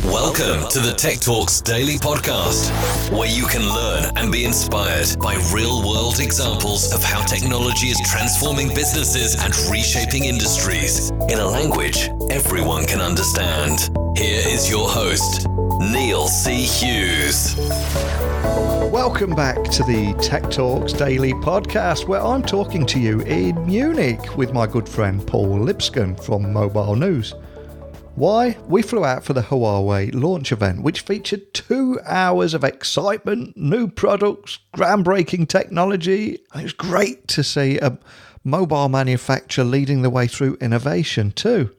Welcome to the Tech Talks Daily Podcast, where you can learn and be inspired by real-world examples of how technology is transforming businesses and reshaping industries in a language everyone can understand. Here is your host, Neil C. Hughes. Welcome back to the Tech Talks Daily Podcast, where I'm talking to you in Munich with my good friend Paul Lipscomb from Mobile News. Why? We flew out for the Huawei launch event, which featured 2 hours of excitement, new products, groundbreaking technology. And it was great to see a mobile manufacturer leading the way through innovation too.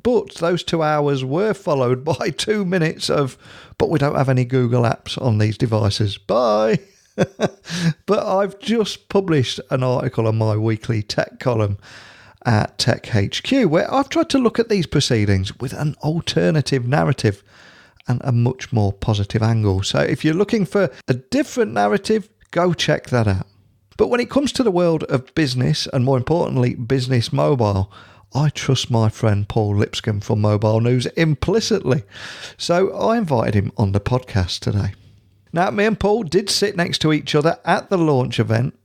But those 2 hours were followed by 2 minutes of, but we don't have any Google apps on these devices. Bye! But I've just published an article on my weekly tech column at Tech HQ, where I've tried to look at these proceedings with an alternative narrative and a much more positive angle. So if you're looking for a different narrative, go check that out. But when it comes to the world of business, and more importantly, business mobile, I trust my friend Paul Lipscomb from Mobile News implicitly. So I invited him on the podcast today. Now, me and Paul did sit next to each other at the launch event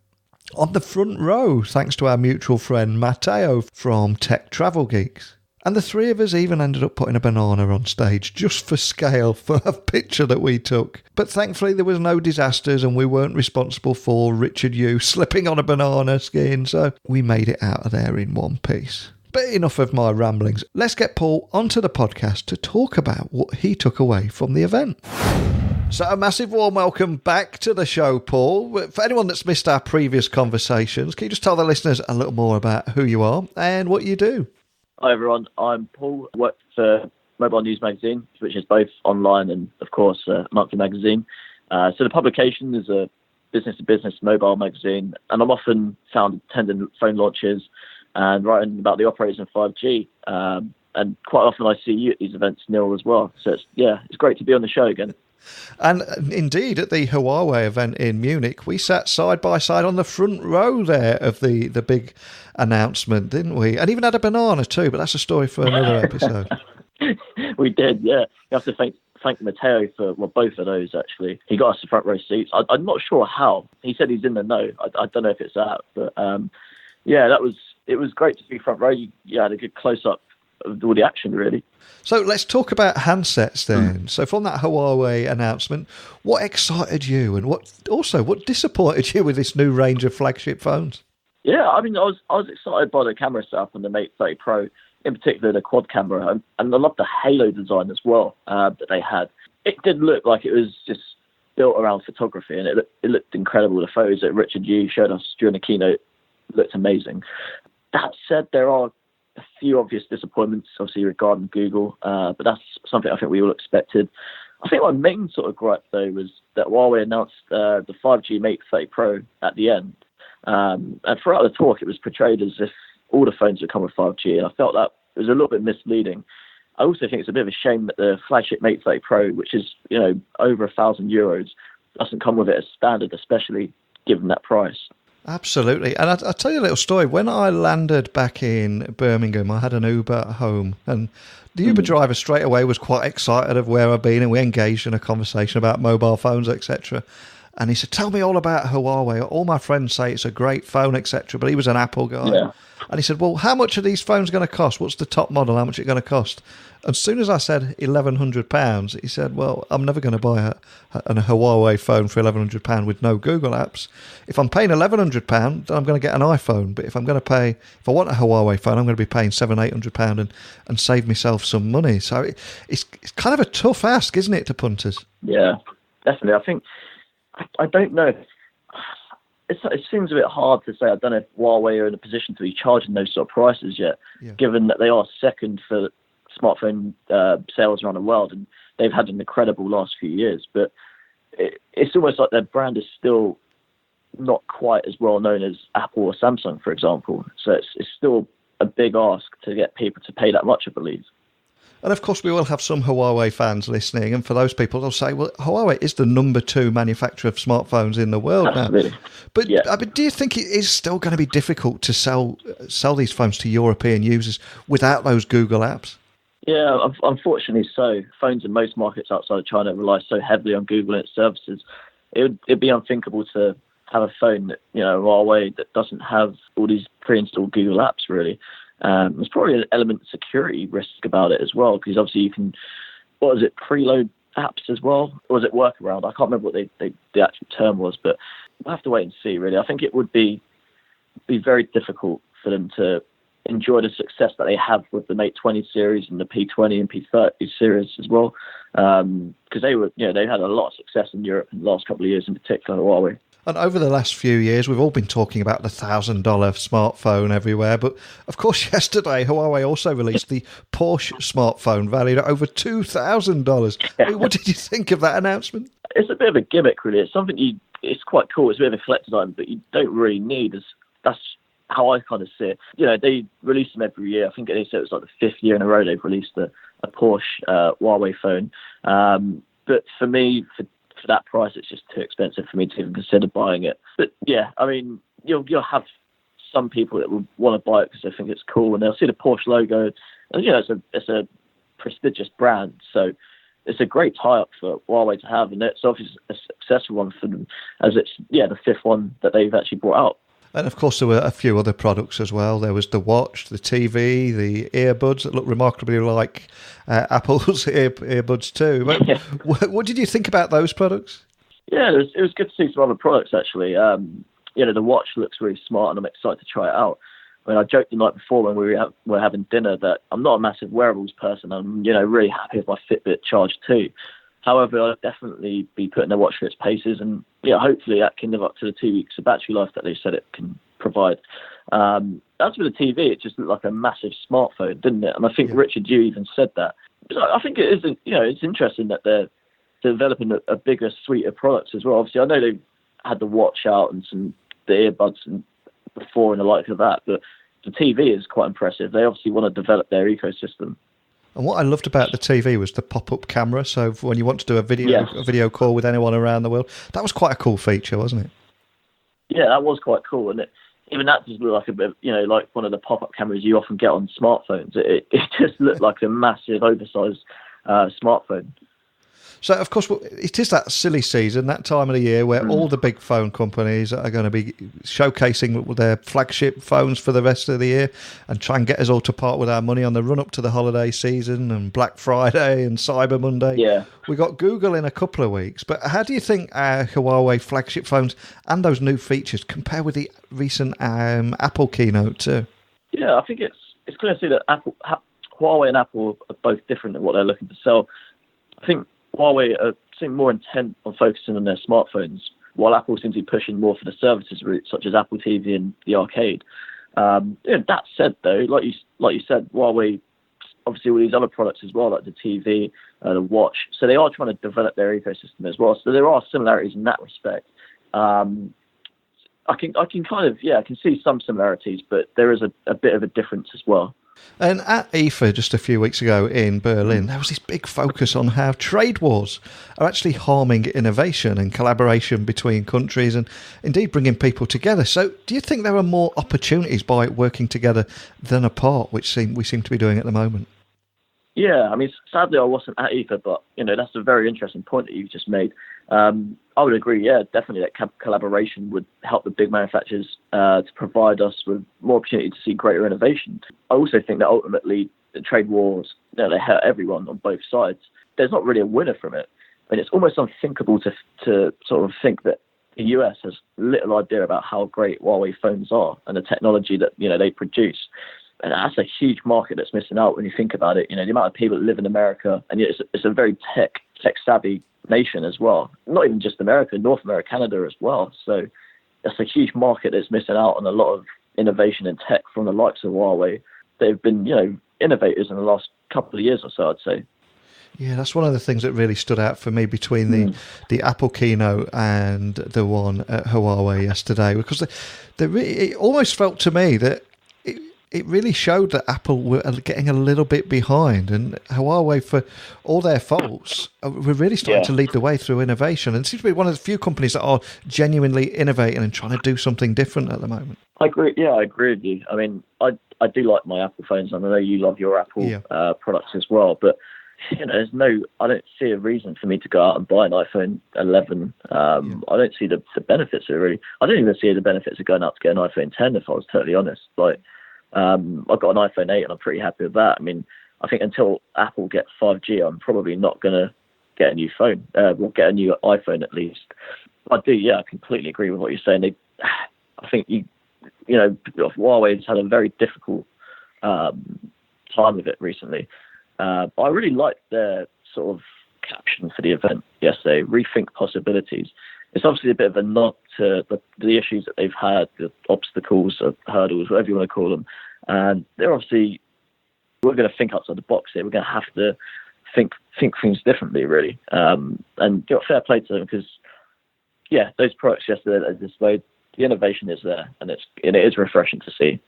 on the front row, thanks to our mutual friend Matteo from Tech Travel Geeks. And the three of us even ended up putting a banana on stage just for scale for a picture that we took. But thankfully there was no disasters and we weren't responsible for Richard Yu slipping on a banana skin, so we made it out of there in one piece. But enough of my ramblings. Let's get Paul onto the podcast to talk about what he took away from the event. So a massive warm welcome back to the show, Paul. For anyone that's missed our previous conversations, can you just tell the listeners a little more about who you are and what you do? Hi everyone, I'm Paul. I work for Mobile News Magazine, which is both online and, of course, a monthly magazine. So the publication is a business-to-business mobile magazine, and I'm often found attending phone launches and writing about the operators in 5G. And quite often I see you at these events, Neil, as well. So it's great to be on the show again. And indeed, at the Huawei event in Munich, we sat side by side on the front row there of the big announcement, didn't we? And even had a banana too, but that's a story for another episode. We did, yeah. You have to thank Matteo for both of those, actually. He got us the front row seats. I'm not sure how. He said he's in the know. I don't know if it's that. But it was great to be front row. You had a good close-up of all the action, really. So let's talk about handsets then. So from that Huawei announcement, what excited you and what disappointed you with this new range of flagship phones? Yeah, I mean, I was excited by the camera setup on the Mate 30 Pro, in particular the quad camera, and I love the halo design as well that they had. It did look like it was just built around photography, and it looked incredible. The photos that Richard Yu showed us during the keynote looked amazing. That said, there are a few obvious disappointments, obviously, regarding Google, but that's something I think we all expected. I think my main sort of gripe, though, was that Huawei announced the 5G Mate 30 Pro at the end. And throughout the talk, it was portrayed as if all the phones would come with 5G, and I felt that it was a little bit misleading. I also think it's a bit of a shame that the flagship Mate 30 Pro, which is, over €1,000, doesn't come with it as standard, especially given that price. Absolutely. And I'll tell you a little story. When I landed back in Birmingham, I had an Uber home, and the Uber driver straight away was quite excited of where I'd been, and we engaged in a conversation about mobile phones, etc. And he said, tell me all about Huawei. All my friends say it's a great phone, etc. But he was an Apple guy. Yeah. And he said, well, how much are these phones going to cost? What's the top model? How much is it going to cost? As soon as I said £1,100, he said, well, I'm never going to buy a Huawei phone for £1,100 with no Google apps. If I'm paying £1,100, then I'm going to get an iPhone. But if I want a Huawei phone, I'm going to be paying £700-800 and save myself some money. So it's kind of a tough ask, isn't it, to punters? Yeah, definitely. I think, I don't know. It seems a bit hard to say. I don't know if Huawei are in a position to be charging those sort of prices yet, given that they are second for smartphone sales around the world, and they've had an incredible last few years. But it's almost like their brand is still not quite as well known as Apple or Samsung, for example. So it's still a big ask to get people to pay that much, I believe. And of course, we will have some Huawei fans listening. And for those people, they'll say, well, Huawei is the number 2 manufacturer of smartphones in the world Absolutely. now. But I mean, do you think it is still going to be difficult to sell these phones to European users without those Google apps? Yeah, unfortunately so. Phones in most markets outside of China rely so heavily on Google and its services. It'd be unthinkable to have a phone that, Huawei, that doesn't have all these pre-installed Google apps, really. There's probably an element of security risk about it as well, because obviously you can, preload apps as well? Or was it workaround? I can't remember what the actual term was, but we'll have to wait and see, really. I think it would be very difficult for them to enjoy the success that they have with the Mate 20 series and the P20 and P30 series as well, because they had a lot of success in Europe in the last couple of years, in particular Huawei. And over the last few years, we've all been talking about the $1,000 smartphone everywhere. But of course, yesterday, Huawei also released the Porsche smartphone valued at over $2,000. Yeah. What did you think of that announcement? It's a bit of a gimmick, really. It's something it's quite cool. It's a bit of a collector's item, but you don't really need. That's how I kind of see it. They release them every year. I think they said it was like the fifth year in a row they've released a Porsche Huawei phone. But for me, for that price, it's just too expensive for me to even consider buying it. But yeah, I mean, you'll have some people that will want to buy it because they think it's cool, and they'll see the Porsche logo. And, it's a prestigious brand, so it's a great tie-up for Huawei to have, and it's obviously a successful one for them, as it's the fifth one that they've actually brought out. And of course, there were a few other products as well. There was the watch, the TV, the earbuds that look remarkably like Apple's earbuds too. But Yeah. What did you think about those products? Yeah, it was good to see some other products, actually. The watch looks really smart, and I'm excited to try it out. I mean, I joked the night before when we were having dinner that I'm not a massive wearables person. I'm, really happy with my Fitbit Charge 2. However, I'll definitely be putting the watch through its paces, and hopefully that can live up to the 2 weeks of battery life that they said it can provide. As for the TV, it just looked like a massive smartphone, didn't it? And I think Richard, you even said that. So I think it is, it's interesting that they're developing a bigger suite of products as well. Obviously, I know they've had the watch out and the earbuds and before and the like of that, but the TV is quite impressive. They obviously want to develop their ecosystem. And what I loved about the TV was the pop-up camera. So when you want to do a video call with anyone around the world, that was quite a cool feature, wasn't it? Yeah, that was quite cool. And even that just looked like a bit, like one of the pop-up cameras you often get on smartphones. It just looked like a massive, oversized smartphone. So, of course, it is that silly season, that time of the year where all the big phone companies are going to be showcasing their flagship phones for the rest of the year and try and get us all to part with our money on the run-up to the holiday season and Black Friday and Cyber Monday. Yeah. We got Google in a couple of weeks. But how do you think our Huawei flagship phones and those new features compare with the recent Apple keynote too? Yeah, I think it's clear to see that Huawei and Apple are both different in what they're looking to sell. I think Huawei seem more intent on focusing on their smartphones, while Apple seems to be pushing more for the services route, such as Apple TV and the arcade. That said, though, like you said, Huawei obviously all these other products as well, like the TV, the watch. So they are trying to develop their ecosystem as well. So there are similarities in that respect. I can kind of I can see some similarities, but there is a bit of a difference as well. And at IFA just a few weeks ago in Berlin, there was this big focus on how trade wars are actually harming innovation and collaboration between countries and indeed bringing people together. So do you think there are more opportunities by working together than apart, which we seem to be doing at the moment? Yeah, I mean, sadly I wasn't at IFA, but that's a very interesting point that you've just made. I would agree, definitely that collaboration would help the big manufacturers to provide us with more opportunity to see greater innovation. I also think that ultimately the trade wars, they hurt everyone on both sides. There's not really a winner from it. I mean, it's almost unthinkable to sort of think that the US has little idea about how great Huawei phones are and the technology that they produce. And that's a huge market that's missing out when you think about it. The amount of people that live in America, and it's a very tech-savvy nation as well. Not even just America, North America, Canada as well. So that's a huge market that's missing out on a lot of innovation in tech from the likes of Huawei. They've been, innovators in the last couple of years or so, I'd say. Yeah, that's one of the things that really stood out for me between the Apple keynote and the one at Huawei yesterday, because it almost felt to me that it really showed that Apple were getting a little bit behind, and Huawei, for all their faults, were really starting to lead the way through innovation, and seems to be one of the few companies that are genuinely innovating and trying to do something different at the moment. I agree. Yeah, I agree with you. I mean, I do like my Apple phones, and I know you love your Apple products as well. But I don't see a reason for me to go out and buy an iPhone 11. I don't see the benefits of it really. I don't even see the benefits of going out to get an iPhone 10, if I was totally honest. Like, I've got an iPhone 8 and I'm pretty happy with that. I mean, I think until Apple get 5G, I'm probably not going to get a new phone. We'll get a new iPhone at least. I completely agree with what you're saying. I think Huawei's had a very difficult time with it recently. I really liked their sort of caption for the event yesterday, Rethink Possibilities. It's obviously a bit of a nod to the issues that they've had, the obstacles, or hurdles, whatever you want to call them. And they're obviously, we're going to think outside the box here. We're going to have to think things differently, really. And fair play to them because, those products yesterday that they displayed, the innovation is there, and it is refreshing to see.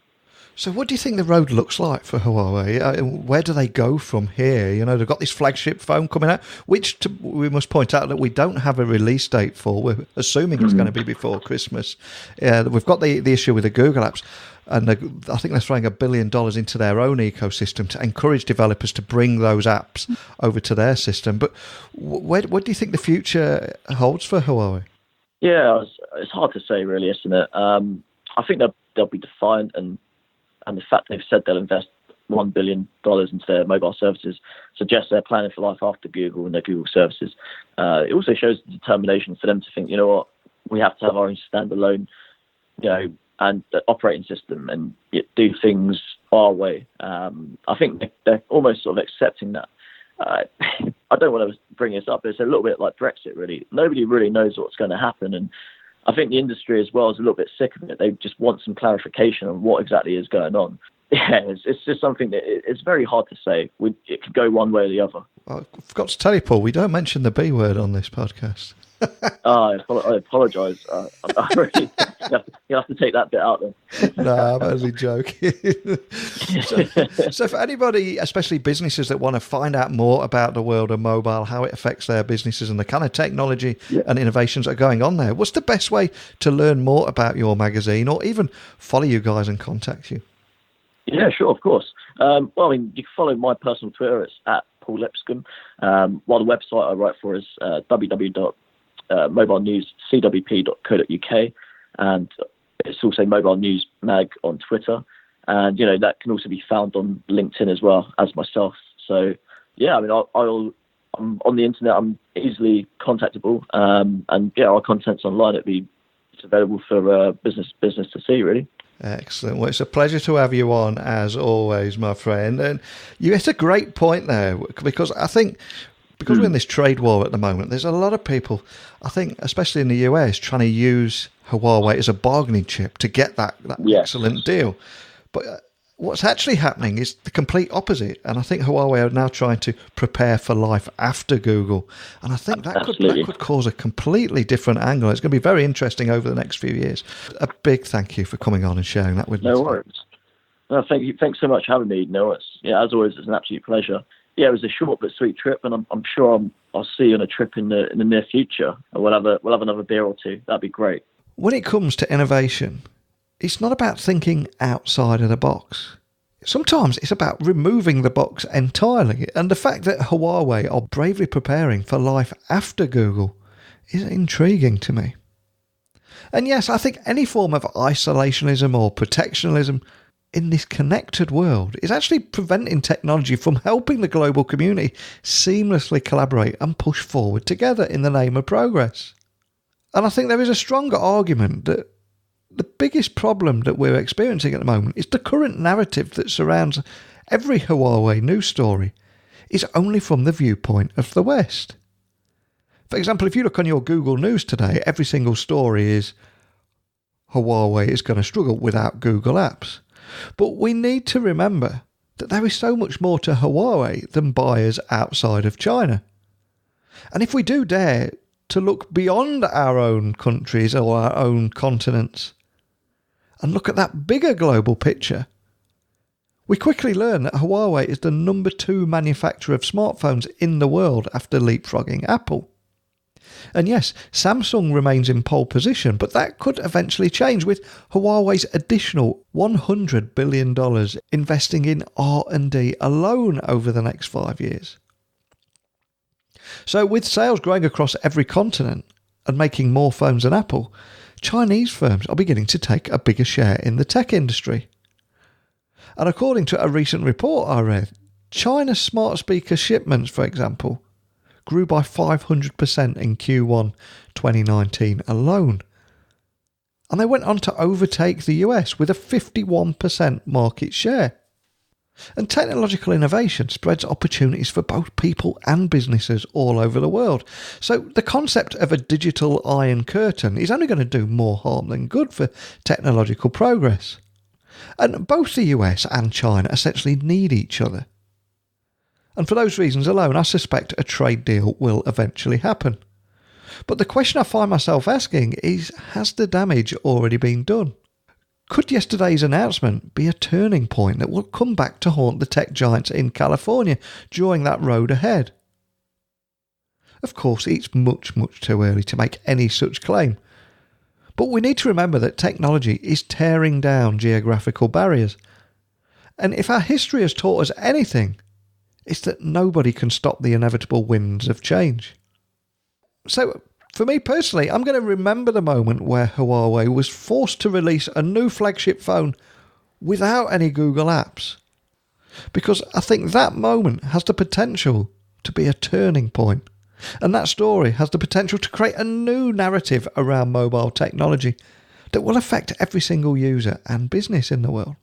So what do you think the road looks like for Huawei? Where do they go from here? They've got this flagship phone coming out, which we must point out that we don't have a release date for. We're assuming it's going to be before Christmas. We've got the issue with the Google apps, and I think they're throwing $1 billion into their own ecosystem to encourage developers to bring those apps over to their system. But what do you think the future holds for Huawei? Yeah, it's hard to say, really, isn't it? I think they'll be defiant, and the fact they've said they'll invest $1 billion into their mobile services suggests they're planning for life after Google and their Google services. It also shows the determination for them to think, we have to have our own standalone, and the operating system and do things our way. I think they're almost sort of accepting that. I don't want to bring this up, but it's a little bit like Brexit, really. Nobody really knows what's going to happen, and I think the industry as well is a little bit sick of it. They just want some clarification on what exactly is going on. Yeah, it's just something that it's very hard to say. It could go one way or the other. I forgot to tell you, Paul, we don't mention the B word on this podcast. I apologise. You have to take that bit out then. No, I'm only joking. So for anybody, especially businesses that want to find out more about the world of mobile, how it affects their businesses and the kind of technology and innovations that are going on there, what's the best way to learn more about your magazine or even follow you guys and contact you? Yeah, sure, of course. You can follow my personal Twitter. It's at Paul Lipscomb. While the website I write for is www.mobilenewscwp.co.uk, and it's also Mobile News Mag on Twitter, and that can also be found on LinkedIn as well as myself. So I'm on the internet. I'm easily contactable, and our content's online. It's available for business to see, really. Excellent. Well, it's a pleasure to have you on, as always, my friend. And you hit a great point there, because I think because we're in this trade war at the moment, there's a lot of people, I think, especially in the US, trying to use Huawei as a bargaining chip to get that excellent deal. But what's actually happening is the complete opposite. And I think Huawei are now trying to prepare for life after Google. And I think that could cause a completely different angle. It's going to be very interesting over the next few years. A big thank you for coming on and sharing that with me. No worries. No, thank you. Thanks so much for having me. No, as always, it's an absolute pleasure. Yeah, it was a short but sweet trip, and I'm sure I'll see you on a trip in the near future. And we'll have another beer or two. That'd be great. When it comes to innovation, it's not about thinking outside of the box. Sometimes it's about removing the box entirely. And the fact that Huawei are bravely preparing for life after Google is intriguing to me. And yes, I think any form of isolationism or protectionism in this connected world is actually preventing technology from helping the global community seamlessly collaborate and push forward together in the name of progress. And I think there is a stronger argument that the biggest problem that we're experiencing at the moment is the current narrative that surrounds every Huawei news story is only from the viewpoint of the West. For example, if you look on your Google News today, every single story is Huawei is going to struggle without Google Apps. But we need to remember that there is so much more to Huawei than buyers outside of China. And if we do dare to look beyond our own countries or our own continents and look at that bigger global picture, We quickly learn that Huawei is the number 2 manufacturer of smartphones in the world after leapfrogging Apple. And yes, Samsung remains in pole position, but that could eventually change with Huawei's additional $100 billion investing in R&D alone over the next 5 years. So with sales growing across every continent and making more phones than Apple, Chinese firms are beginning to take a bigger share in the tech industry. And according to a recent report I read, China's smart speaker shipments, for example, grew by 500% in Q1 2019 alone. And they went on to overtake the US with a 51% market share. And technological innovation spreads opportunities for both people and businesses all over the world. So the concept of a digital iron curtain is only going to do more harm than good for technological progress. And both the US and China essentially need each other. And for those reasons alone, I suspect a trade deal will eventually happen. But the question I find myself asking is, has the damage already been done? Could yesterday's announcement be a turning point that will come back to haunt the tech giants in California during that road ahead? Of course, it's much too early to make any such claim. But we need to remember that technology is tearing down geographical barriers. And if our history has taught us anything, it's that nobody can stop the inevitable winds of change. So, for me personally, I'm going to remember the moment where Huawei was forced to release a new flagship phone without any Google apps. Because I think that moment has the potential to be a turning point. And that story has the potential to create a new narrative around mobile technology that will affect every single user and business in the world.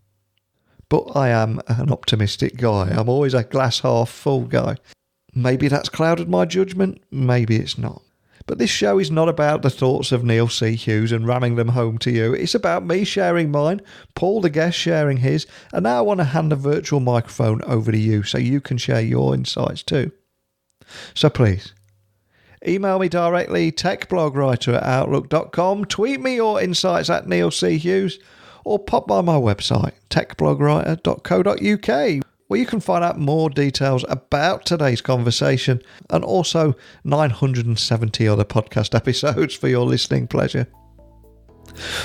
But I am an optimistic guy. I'm always a glass half full guy. Maybe that's clouded my judgment, maybe it's not. But this show is not about the thoughts of Neil C. Hughes and ramming them home to you. It's about me sharing mine, Paul the guest sharing his, and now I want to hand the virtual microphone over to you so you can share your insights too. So please, email me directly, techblogwriter@outlook.com, tweet me your insights at Neil C. Hughes, or pop by my website, techblogwriter.co.uk, where you can find out more details about today's conversation and also 970 other podcast episodes for your listening pleasure.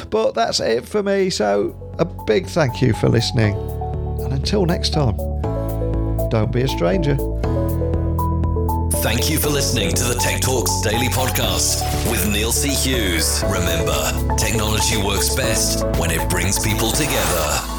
But that's it for me, so a big thank you for listening. And until next time, don't be a stranger. Thank you for listening to the Tech Talks Daily Podcast with Neil C. Hughes. Remember, technology works best when it brings people together.